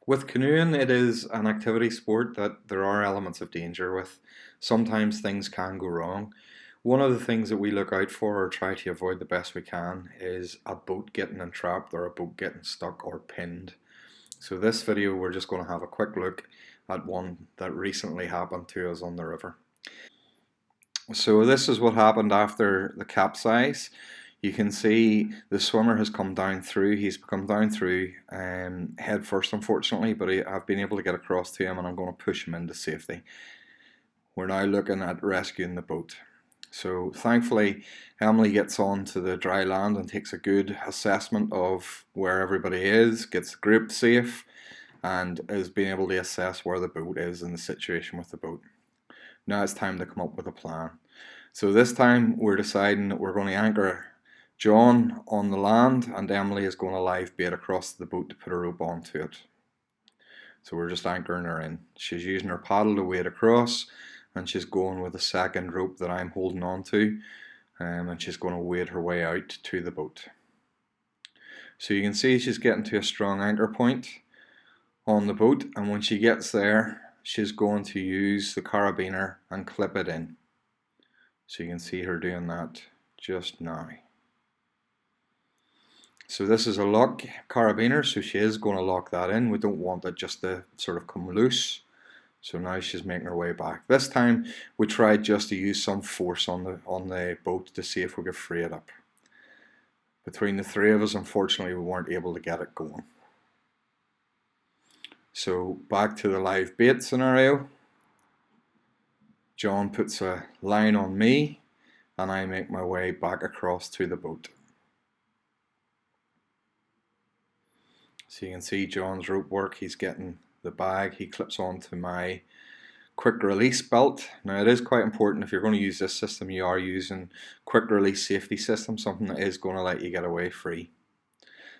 With canoeing, it is an activity sport that there are elements of danger with. Sometimes things can go wrong. One of the things that we look out for or try to avoid the best we can is a boat getting entrapped or a boat getting stuck or pinned. So this video we're just going to have a quick look at one that recently happened to us on the river. So this is what happened after the capsize. You can see the swimmer has come down through. He's come down through head first, unfortunately, but I've been able to get across to him and I'm going to push him into safety. We're now looking at rescuing the boat. So thankfully, Emily gets on to the dry land and takes a good assessment of where everybody is, gets the group safe, and is being able to assess where the boat is and the situation with the boat. Now it's time to come up with a plan. So this time we're deciding that we're going to anchor John on the land and Emily is going to live bait across the boat to put a rope onto it. So we're just anchoring her in. She's using her paddle to wade across and she's going with a second rope that I'm holding on to, and she's going to wade her way out to the boat. So you can see she's getting to a strong anchor point on the boat, and when she gets there she's going to use the carabiner and clip it in. So you can see her doing that just now. So this is a lock carabiner, so she is going to lock that in. We don't want it just to sort of come loose. So now she's making her way back. This time we tried just to use some force on the boat to see if we could free it up. Between the three of us, unfortunately, we weren't able to get it going. So back to the live bait scenario. John puts a line on me and I make my way back across to the boat. So you can see John's rope work. He's getting the bag. He clips onto my quick release belt. Now it is quite important, if you're going to use this system, you are using quick release safety system, something that is going to let you get away free.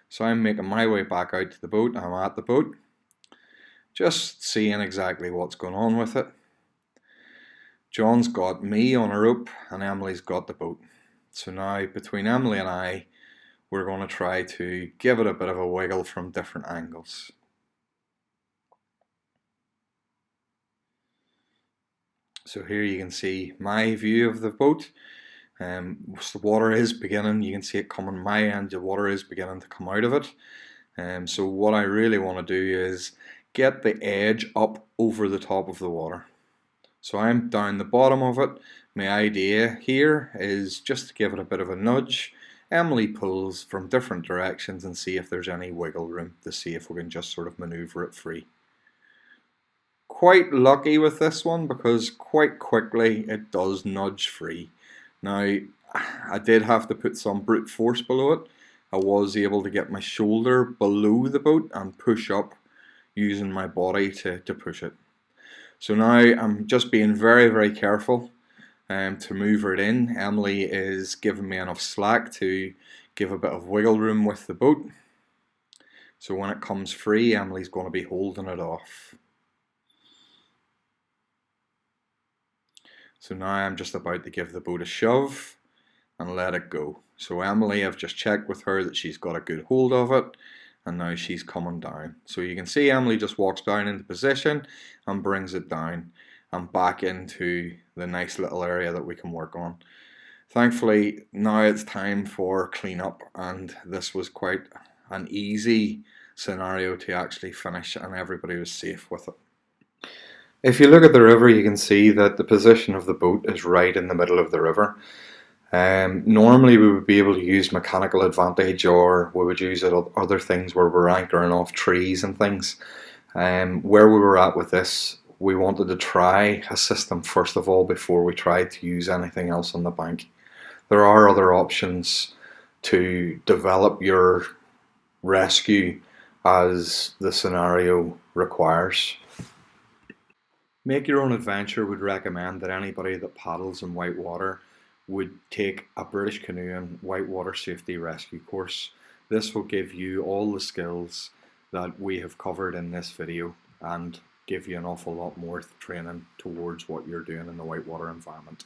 So I'm making my way back out to the boat. I'm at the boat, just seeing exactly what's going on with it. John's got me on a rope and Emily's got the boat. So now between Emily and I, we're going to try to give it a bit of a wiggle from different angles. So here you can see my view of the boat. The water is beginning, you can see it coming my end, the water is beginning to come out of it. So what I really want to do is get the edge up over the top of the water. So I'm down the bottom of it. My idea here is just to give it a bit of a nudge. Emily pulls from different directions and see if there's any wiggle room to see if we can just sort of maneuver it free. Quite lucky with this one because quite quickly it does nudge free. Now I did have to put some brute force below it. I was able to get my shoulder below the boat and push up using my body to push it. So now I'm just being very careful to move it in. Emily is giving me enough slack to give a bit of wiggle room with the boat. So when it comes free, Emily's going to be holding it off. So now I'm just about to give the boat a shove and let it go. So Emily, I've just checked with her that she's got a good hold of it, and now she's coming down. So you can see Emily just walks down into position and brings it down and back into the nice little area that we can work on. Thankfully now it's time for cleanup, and this was quite an easy scenario to actually finish and everybody was safe with it. If you look at the river, you can see that the position of the boat is right in the middle of the river. Normally we would be able to use mechanical advantage, or we would use other things where we're anchoring off trees and things. Where we were at with this, we wanted to try a system first of all before we tried to use anything else on the bank. There are other options to develop your rescue as the scenario requires. Make Your Own Adventure would recommend that anybody that paddles in whitewater would take a British Canoe whitewater safety rescue course. This will give you all the skills that we have covered in this video and give you an awful lot more training towards what you're doing in the whitewater environment.